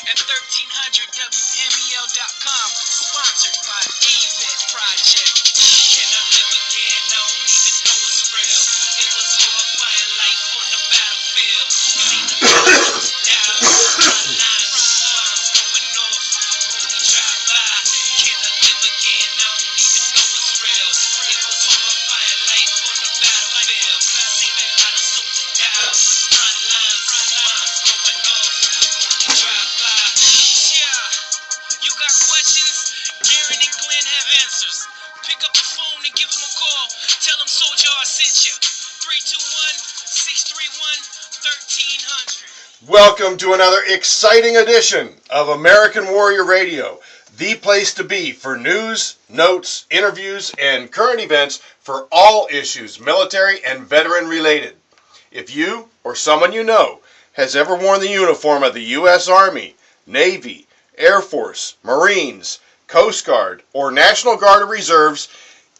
at 1300WMEL.com. Sponsored by AVET Project. Can I live again? I don't even know it's real. It was horrifying life on the battlefield. Seen the bullets down, front lines, bombs going off when we drive by. Can I live again? I don't even know it's real. It was horrifying life on the battlefield. Seen a lot of soldiers die on the front lines, bombs going off when we drive by. Yeah, you got questions? Garen and Glenn have answers. Pick up the phone and give them a call. Tell them Soldier I sent you. 321-631-1300. Welcome to another exciting edition of American Warrior Radio, the place to be for news, notes, interviews, and current events for all issues, military and veteran related. If you or someone you know has ever worn the uniform of the U.S. Army, Navy, Air Force, Marines, Coast Guard, or National Guard or Reserves,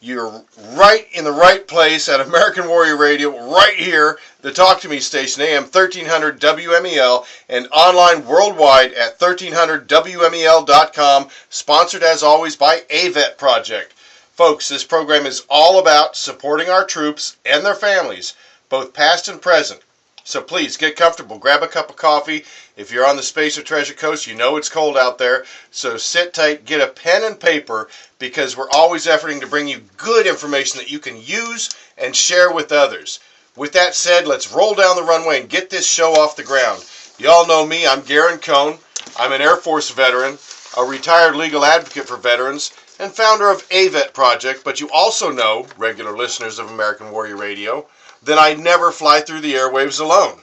you're right in the right place at American Warrior Radio, right here, the Talk to Me station, AM 1300 WMEL, and online worldwide at 1300WMEL.com, sponsored as always by AVET Project. Folks, this program is all about supporting our troops and their families, both past and present. So please, get comfortable, grab a cup of coffee. If you're on the Space or Treasure Coast, you know it's cold out there. So sit tight, get a pen and paper, because we're always efforting to bring you good information that you can use and share with others. With that said, let's roll down the runway and get this show off the ground. Y'all know me, I'm Garen Cohn. I'm an Air Force veteran, a retired legal advocate for veterans, and founder of AVET Project. But you also know, regular listeners of American Warrior Radio, that I never fly through the airwaves alone.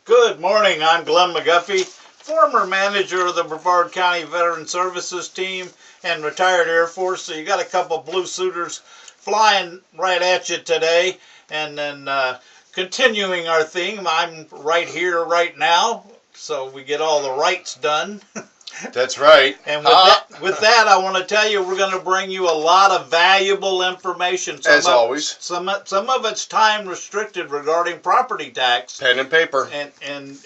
Good morning, I'm Glenn McGuffey, former manager of the Brevard County Veteran Services Team and retired Air Force. So you got a couple blue suiters flying right at you today. And then continuing our theme, I'm right here, right now, so we get all the rights done. That's right. And with that, I want to tell you, we're going to bring you a lot of valuable information. As always. Some of it's time restricted regarding property tax. Pen and paper. And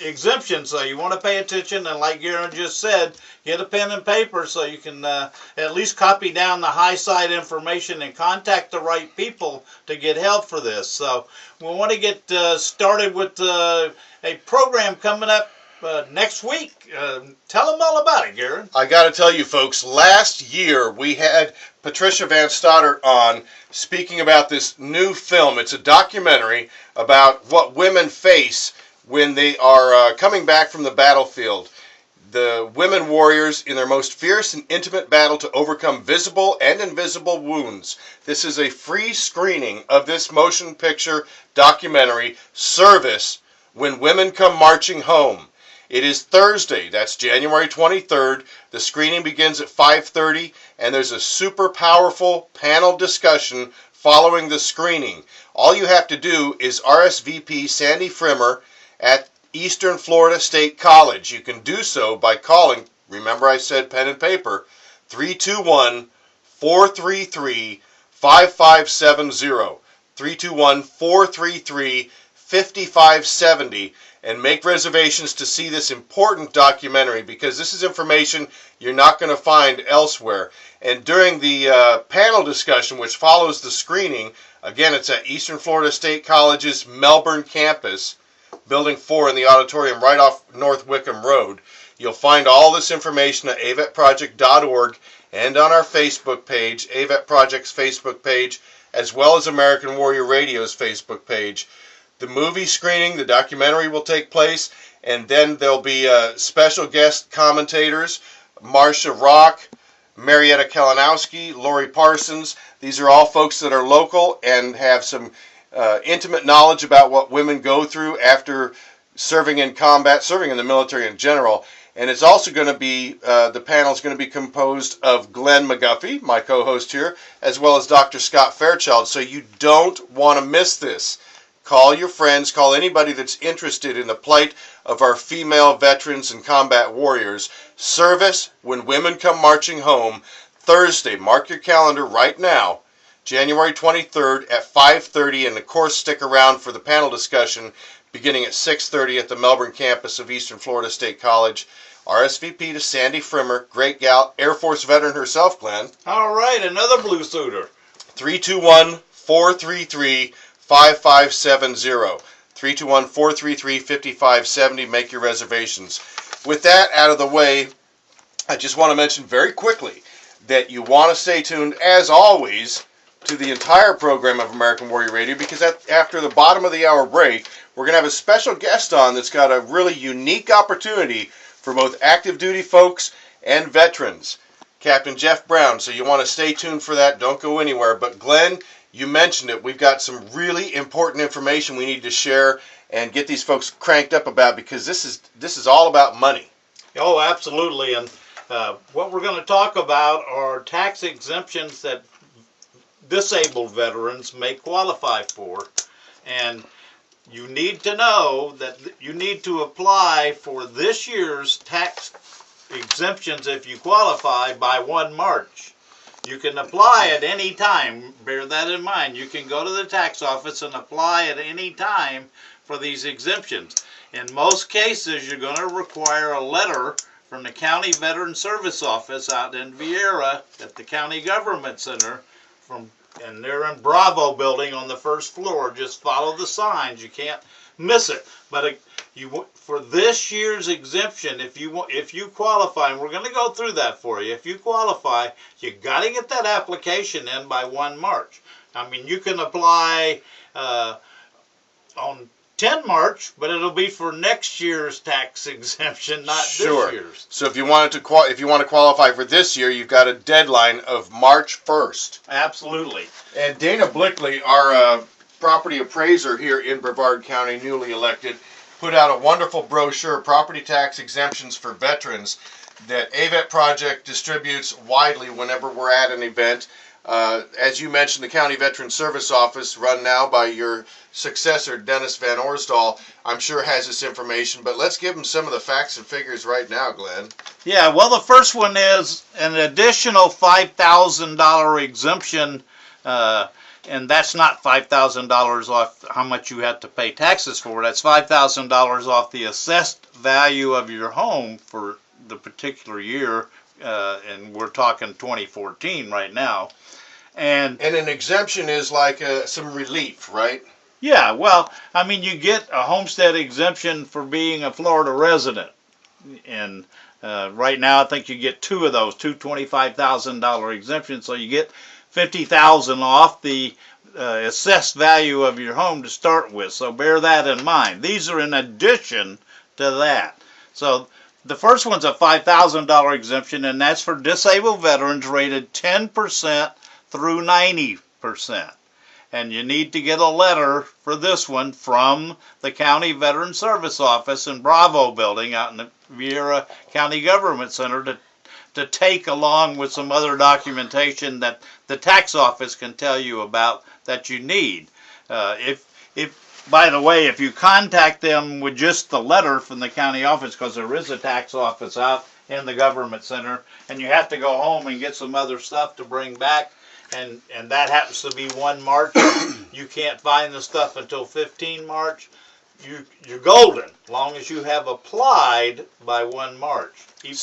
exemptions. So you want to pay attention. And like Garen just said, get a pen and paper so you can at least copy down the high side information and contact the right people to get help for this. So we want to get started with a program coming up next week. Tell them all about it, Garen. I got to tell you, folks, last year we had Patricia Van Stoddart on speaking about this new film. It's a documentary about what women face when they are coming back from the battlefield. The women warriors in their most fierce and intimate battle to overcome visible and invisible wounds. This is a free screening of this motion picture documentary, Service, When Women Come Marching Home. It is Thursday, that's January 23rd. The screening begins at 5:30, and there's a super powerful panel discussion following the screening. All you have to do is RSVP Sandy Frimmer at Eastern Florida State College. You can do so by calling, remember I said pen and paper, 321-433-5570. 321-433-5570. And make reservations to see this important documentary, because this is information you're not going to find elsewhere. And during the panel discussion, which follows the screening, again, it's at Eastern Florida State College's Melbourne campus, Building 4 in the auditorium right off North Wickham Road. You'll find all this information at avetproject.org and on our Facebook page, AVET Project's Facebook page, as well as American Warrior Radio's Facebook page. The movie screening, the documentary will take place, and then there'll be special guest commentators, Marcia Rock, Marietta Kalinowski, Lori Parsons. These are all folks that are local and have some intimate knowledge about what women go through after serving in combat, serving in the military in general. And it's also going to be, the panel is going to be composed of Glenn McGuffey, my co-host here, as well as Dr. Scott Fairchild. So you don't want to miss this. Call your friends, call anybody that's interested in the plight of our female veterans and combat warriors. Service, When Women Come Marching Home, Thursday. Mark your calendar right now, January 23rd at 5:30, and of course stick around for the panel discussion, beginning at 6:30 at the Melbourne campus of Eastern Florida State College. RSVP to Sandy Frimmer, great gal, Air Force veteran herself, Glenn. All right, another blue suitor. 321-433-5570. 321-433-5570. Make your reservations. With that out of the way, I just want to mention very quickly that you want to stay tuned, as always, to the entire program of American Warrior Radio, because after the bottom of the hour break, we're going to have a special guest on that's got a really unique opportunity for both active duty folks and veterans, Captain Jeff Brown. So you want to stay tuned for that. Don't go anywhere. But Glenn, you mentioned it. We've got some really important information we need to share and get these folks cranked up about, because this is all about money. Oh, absolutely. And what we're going to talk about are tax exemptions that disabled veterans may qualify for. And you need to know that you need to apply for this year's tax exemptions if you qualify by 1 March. You can apply at any time. Bear that in mind. You can go to the tax office and apply at any time for these exemptions. In most cases, you're going to require a letter from the County Veteran Service Office out in Vieira at the County Government Center, and they're in Bravo building on the first floor. Just follow the signs. You can't miss it. But for this year's exemption, if you qualify, and we're going to go through that for you. If you qualify, you got to get that application in by 1 March. I mean, you can apply on 10 March, but it'll be for next year's tax exemption, not this year's. So if you want to qualify for this year, you've got a deadline of March 1st. Absolutely. And Dana Blickley, our property appraiser here in Brevard County, newly elected, put out a wonderful brochure, Property Tax Exemptions for Veterans, that AVET Project distributes widely whenever we're at an event. As you mentioned, the County Veteran Service Office, run now by your successor, Dennis Van Orsdal, I'm sure has this information. But let's give them some of the facts and figures right now, Glenn. Yeah, well, the first one is an additional $5,000 exemption, and that's not $5,000 off how much you have to pay taxes for. That's $5,000 off the assessed value of your home for the particular year, and we're talking 2014 right now. And an exemption is like some relief, right? Yeah, well, I mean, you get a homestead exemption for being a Florida resident. And right now, I think you get 2 of those, two $25,000 exemptions. So you get $50,000 off the assessed value of your home to start with. So bear that in mind. These are in addition to that. So the first one's a $5,000 exemption, and that's for disabled veterans rated 10% through 90%. And you need to get a letter for this one from the County Veteran Service Office in Bravo building out in the Vieira County Government Center to take along with some other documentation that the tax office can tell you about that you need. By the way, if you contact them with just the letter from the county office, because there is a tax office out in the government center, and you have to go home and get some other stuff to bring back, and that happens to be 1 March, you can't find the stuff until 15 March, you're golden, as long as you have applied by 1 March. And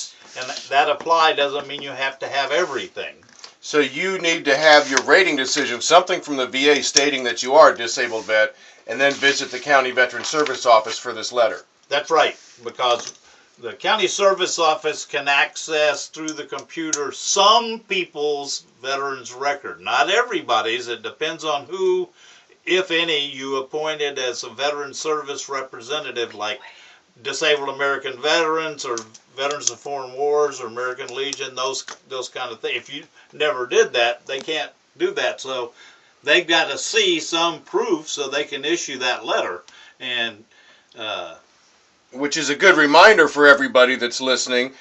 that apply doesn't mean you have to have everything. So you need to have your rating decision, something from the VA stating that you are a disabled vet, and then visit the County Veteran Service Office for this letter. That's right, because the County Service Office can access through the computer some people's veterans record. Not everybody's. It depends on who, if any, you appointed as a veteran service representative, like Disabled American Veterans or Veterans of Foreign Wars or American Legion, those kind of things. If you never did that, they can't do that. So they've got to see some proof so they can issue that letter. And which is a good reminder for everybody that's listening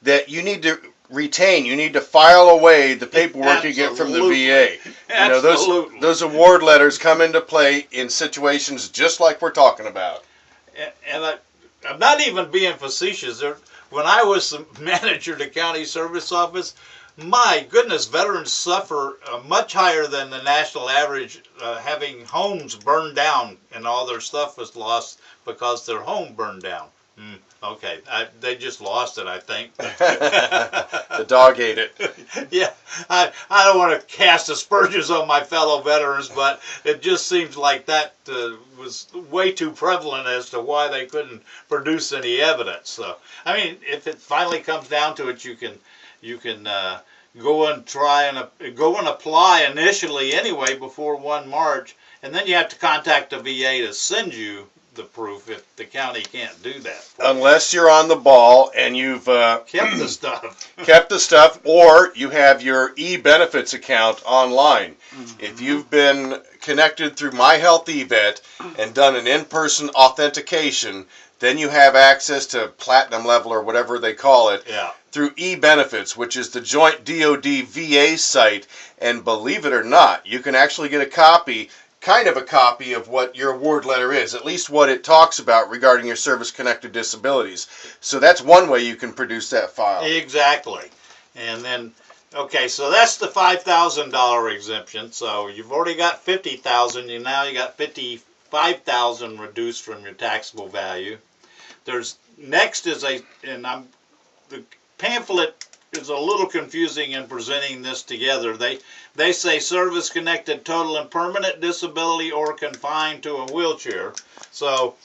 that you need to retain, you need to file away the paperwork you get from the VA. You know, those award letters come into play in situations just like we're talking about. And I'm not even being facetious. When I was the manager of the county service office, My goodness, veterans suffer much higher than the national average, having homes burned down and all their stuff was lost because their home burned down. Okay, they just lost it, I think. The dog ate it. Yeah, I don't want to cast aspersions on my fellow veterans, but it just seems like that was way too prevalent as to why they couldn't produce any evidence. So, I mean, if it finally comes down to it, you can go and try and go and apply initially anyway before 1 March, and then you have to contact the VA to send you the proof if the county can't do that. Unless you're on the ball and you've Kept the stuff. kept the stuff, or you have your e-benefits account online. If you've been connected through My Health eVet and done an in-person authentication, then you have access to platinum level or whatever they call it. Yeah. Through e-benefits, which is the joint DoD VA site, and believe it or not, you can actually get a copy, kind of a copy of what your award letter is, at least what it talks about regarding your service-connected disabilities. So that's one way you can produce that file. Exactly. And then, okay, so that's the $5,000 exemption. So you've already got $50,000. Now you got $55,000 reduced from your taxable value. Next is the pamphlet is a little confusing in presenting this together. They say service-connected total and permanent disability or confined to a wheelchair. So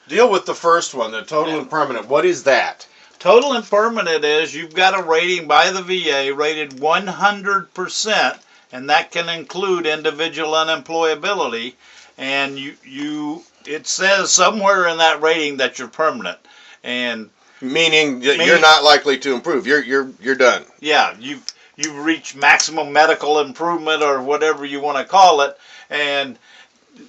deal with the first one, the total and permanent. What is that? total and permanent is you've got a rating by the VA rated 100%, and that can include individual unemployability. And it says somewhere in that rating that you're permanent, and Meaning you're not likely to improve. You're done. yeah, you've reached maximum medical improvement or whatever you want to call it, and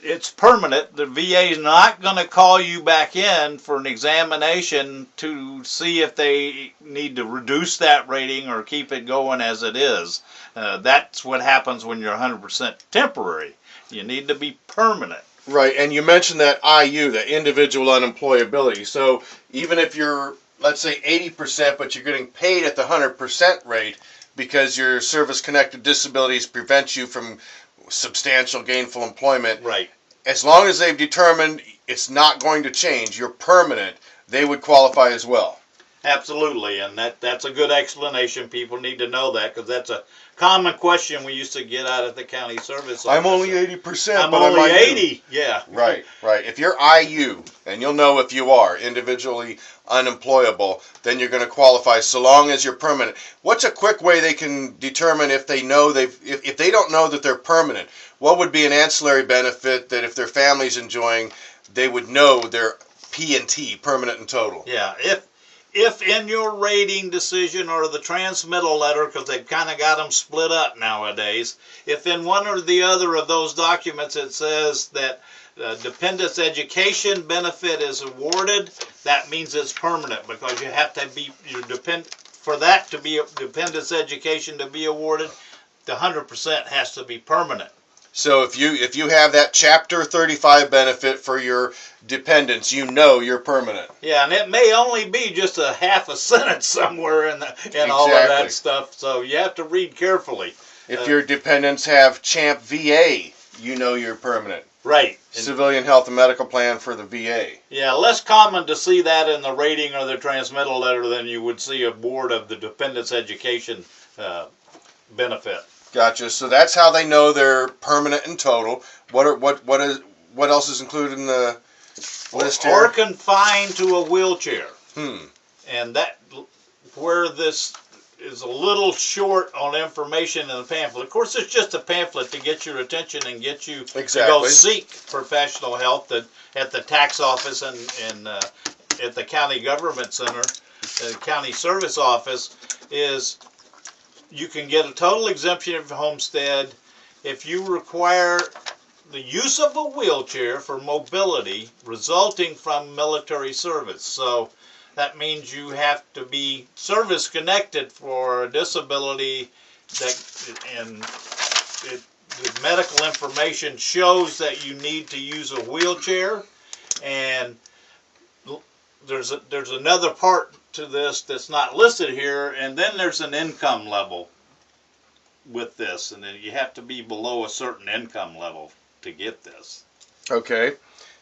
it's permanent. The VA is not going to call you back in for an examination to see if they need to reduce that rating or keep it going as it is. That's what happens when you're 100% temporary. You need to be permanent. Right, and you mentioned that IU, the individual unemployability. So even if you're, let's say, 80%, but you're getting paid at the 100% rate because your service-connected disabilities prevent you from substantial gainful employment. Right. As long as they've determined it's not going to change, you're permanent, they would qualify as well. Absolutely, and that's a good explanation. People need to know that because that's a common question we used to get out of the county service office. I'm only 80%, I'm but only I'm 80. Yeah. Right. If you're IU, and you'll know if you are individually unemployable, then you're going to qualify so long as you're permanent. What's a quick way they can determine if they know if they don't know that they're permanent? What would be an ancillary benefit that if their family's enjoying, they would know they're P&T, permanent and total? Yeah. If in your rating decision or the transmittal letter, because they've kind of got them split up nowadays, if in one or the other of those documents it says that dependents education benefit is awarded, that means it's permanent, because you have to be for that to be dependents education to be awarded, the 100% has to be permanent. So if you have that Chapter 35 benefit for your dependents, you know you're permanent. Yeah, and it may only be just a half a sentence somewhere in all of that stuff, so you have to read carefully. If your dependents have CHAMP VA, you know you're permanent. Right. Civilian Health and Medical Plan for the VA. Yeah, less common to see that in the rating or the transmittal letter than you would see a board of the dependents education benefit. Gotcha. So that's how they know they're permanent and total. What else is included in the list here? Or confined to a wheelchair. And that where this is a little short on information in the pamphlet. Of course, it's just a pamphlet to get your attention and get you to go seek professional help at the tax office and at the county government center, the county service office. Is you can get a total exemption of homestead if you require the use of a wheelchair for mobility resulting from military service. So that means you have to be service connected for a disability the medical information shows that you need to use a wheelchair, and there's another part to this that's not listed here, and then there's an income level with this, and then you have to be below a certain income level to get this. Okay.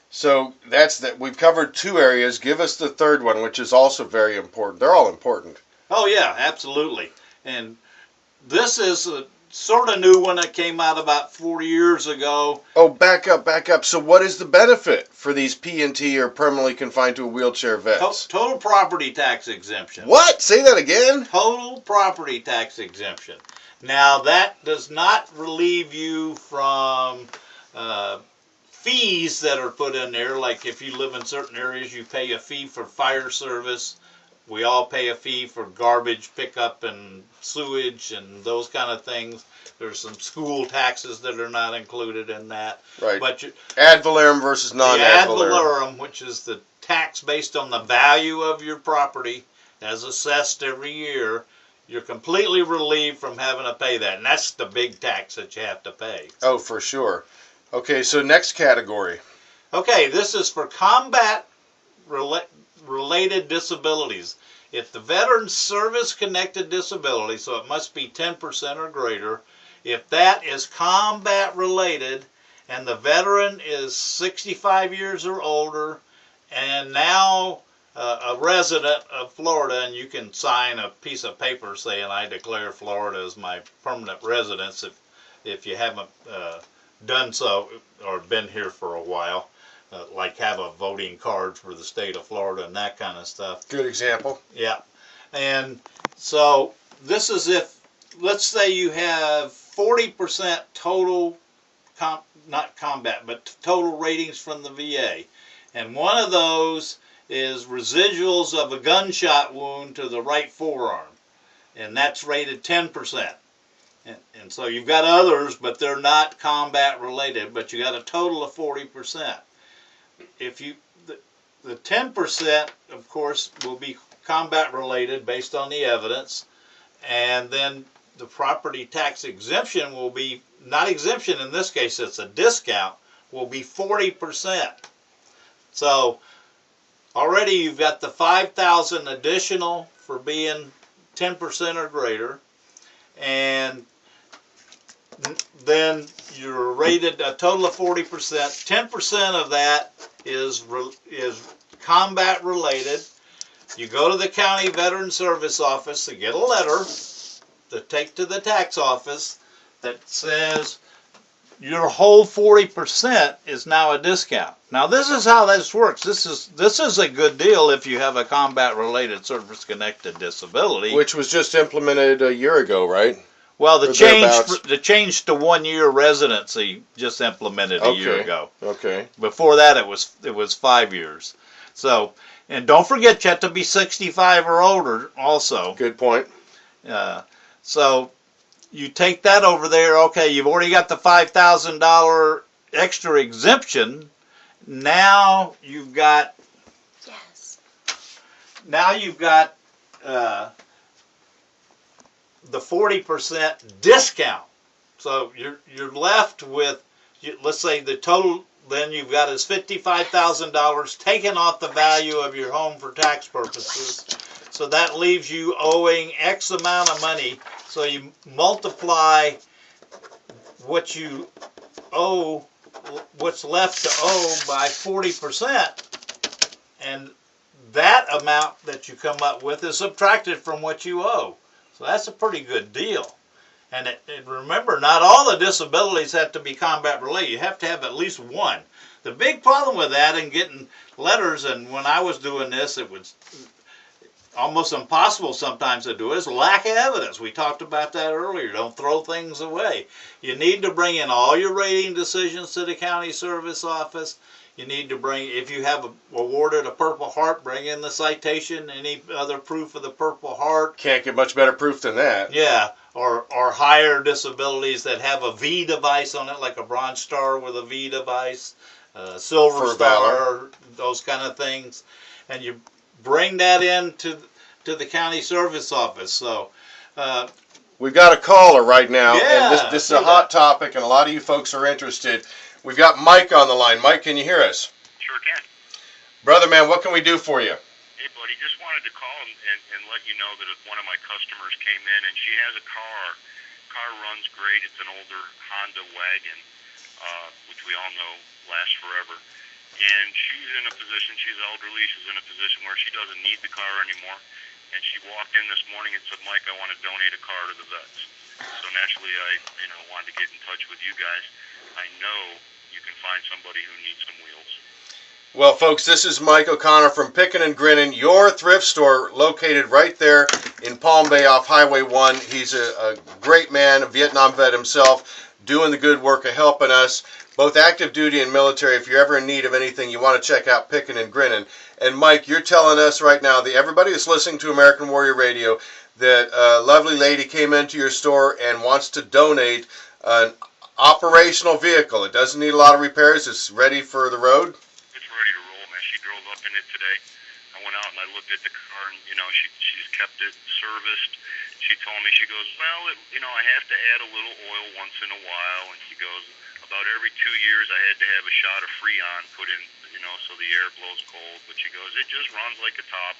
So that's that. We've covered 2 areas. Give us the third one, which is also very important. They're all important. Oh yeah, absolutely. And this is a sort of new one that came out about 4 years ago. Oh, back up. So what is the benefit for these P&T or permanently confined to a wheelchair vets? Total property tax exemption. What? Say that again? Total property tax exemption. Now that does not relieve you from fees that are put in there. Like if you live in certain areas, you pay a fee for fire service. We all pay a fee for garbage pickup and sewage and those kind of things. There's some school taxes that are not included in that. Right. But ad valorem versus non-ad valorem. The ad valorem, which is the tax based on the value of your property as assessed every year, you're completely relieved from having to pay that. And that's the big tax that you have to pay. Oh, for sure. Okay, so next category. Okay, this is for combat-related disabilities. If the veteran's service-connected disability, so it must be 10% or greater, if that is combat-related and the veteran is 65 years or older and now a resident of Florida, and you can sign a piece of paper saying, I declare Florida as my permanent residence if you haven't done so or been here for a while, like have a voting card for the state of Florida and that kind of stuff. Good example. Yeah. And so this is if, let's say you have 40% total, not combat, but total ratings from the VA. And one of those is residuals of a gunshot wound to the right forearm. And that's rated 10%. And so you've got others, but they're not combat related, but you got a total of 40%. If you, the 10%, of course, will be combat related based on the evidence, and then the property tax exemption will be, not exemption in this case, it's a discount, will be 40%. So already you've got the $5,000 additional for being 10% or greater, and then you're rated a total of 40%. 10% of that is combat related. You go to the county veteran service office to get a letter to take to the tax office that says your whole 40% is now a discount. Now this is how this works. This is a good deal if you have a combat related service connected disability, which was just implemented a year ago, right? Well, the change to 1 year residency just implemented a year ago. Okay. Before that, it was 5 years. So, and don't forget, you have to be 65 or older also. Good point. So, you take that over there. Okay, you've already got the $5,000 extra exemption. Now you've got. Yes. Now you've got. The 40% discount. So you're left with, let's say the total then you've got is $55,000 taken off the value of your home for tax purposes. So that leaves you owing X amount of money. So you multiply what you owe, what's left to owe by 40%, and that amount that you come up with is subtracted from what you owe. So that's a pretty good deal. And remember, not all the disabilities have to be combat related. You have to have at least one. The big problem with that and getting letters, and when I was doing this, it was almost impossible sometimes to do it, is lack of evidence. We talked about that earlier. Don't throw things away. You need to bring in all your rating decisions to the county service office. You need to bring, if you have awarded a Purple Heart, bring in the citation, any other proof of the Purple Heart. Can't get much better proof than that. Yeah, or higher disabilities that have a V device on it, like a Bronze Star with a V device, Silver Star, those kind of things. And you bring that in to the county service office. So we've got a caller right now, yeah, and this is a hot topic, and a lot of you folks are interested. We've got Mike on the line. Mike, can you hear us? Sure can. Brother man, what can we do for you? Hey, buddy, just wanted to call and let you know that one of my customers came in and she has a car. Car runs great. It's an older Honda wagon, which we all know lasts forever. And she's in a position, she's elderly, she's in a position where she doesn't need the car anymore. And she walked in this morning and said, Mike, I want to donate a car to the vets. So naturally, I wanted to get in touch with you guys. I know you can find somebody who needs some wheels. Well, folks, this is Mike O'Connor from Pickin' and Grinnin', your thrift store located right there in Palm Bay off Highway 1. He's a great man, a Vietnam vet himself, doing the good work of helping us, both active duty and military. If you're ever in need of anything, you want to check out Pickin' and Grinnin'. And Mike, you're telling us right now, that everybody that's listening to American Warrior Radio, that a lovely lady came into your store and wants to donate an operational vehicle. It doesn't need a lot of repairs. It's ready for the road. Ready to roll, man. She drove up in it today. I went out and I looked at the car, and she's kept it serviced. She told me, she goes, well, I have to add a little oil once in a while, and she goes, about every 2 years I had to have a shot of Freon put in, so the air blows cold. But she goes, it just runs like a top,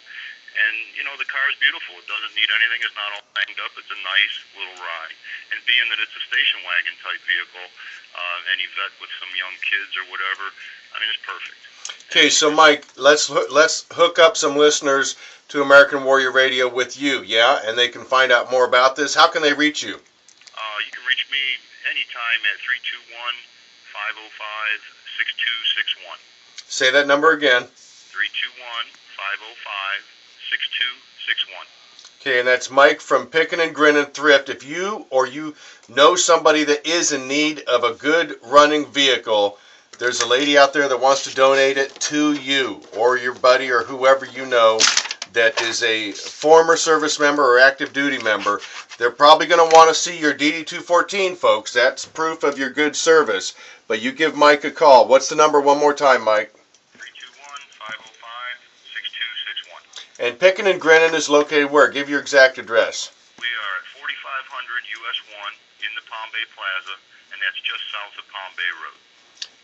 and the car's beautiful. It doesn't need anything. It's not all banged up. It's a nice little ride, and being that it's a station wagon type vehicle, any vet with some young kids or whatever, I mean, it's perfect. Okay, so Mike, let's hook up some listeners to American Warrior Radio with you, yeah? And they can find out more about this. How can they reach you? You can reach me anytime at 321-505-6261. Say that number again. 321-505-6261. Okay, and that's Mike from Pickin' and Grinnin' Thrift. If you know somebody that is in need of a good running vehicle, there's a lady out there that wants to donate it to you or your buddy or whoever you know that is a former service member or active duty member. They're probably going to want to see your DD-214, folks. That's proof of your good service. But you give Mike a call. What's the number one more time, Mike? 321-505-6261. And Pickin' and Grinnin' is located where? Give your exact address. We are at 4500 US 1 in the Palm Bay Plaza, and that's just south of Palm Bay Road.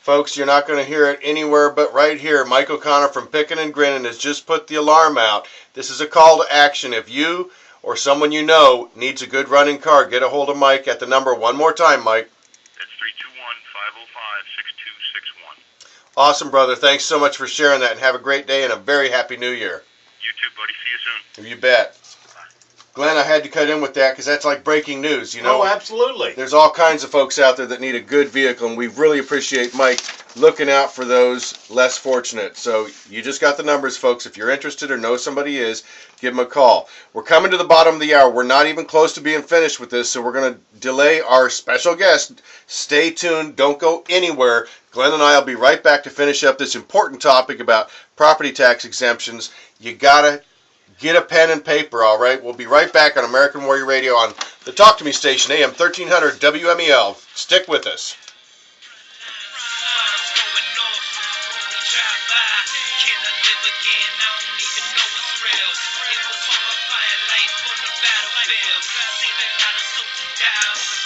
Folks, you're not going to hear it anywhere but right here. Mike O'Connor from Pickin' and Grinnin' has just put the alarm out. This is a call to action. If you or someone you know needs a good running car, get a hold of Mike at the number one more time, Mike. That's 321-505-6261. Awesome, brother. Thanks so much for sharing that, and have a great day and a very happy new year. You too, buddy. See you soon. You bet. Glenn, I had to cut in with that because that's like breaking news, Oh, absolutely. There's all kinds of folks out there that need a good vehicle, and we really appreciate Mike looking out for those less fortunate. So you just got the numbers, folks. If you're interested or know somebody is, give them a call. We're coming to the bottom of the hour. We're not even close to being finished with this, so we're going to delay our special guest. Stay tuned. Don't go anywhere. Glenn and I will be right back to finish up this important topic about property tax exemptions. You got to get a pen and paper, all right? We'll be right back on American Warrior Radio on the Talk to Me station, AM 1300 WMEL. Stick with us. Battlefield, seen a lot of soldiers die on the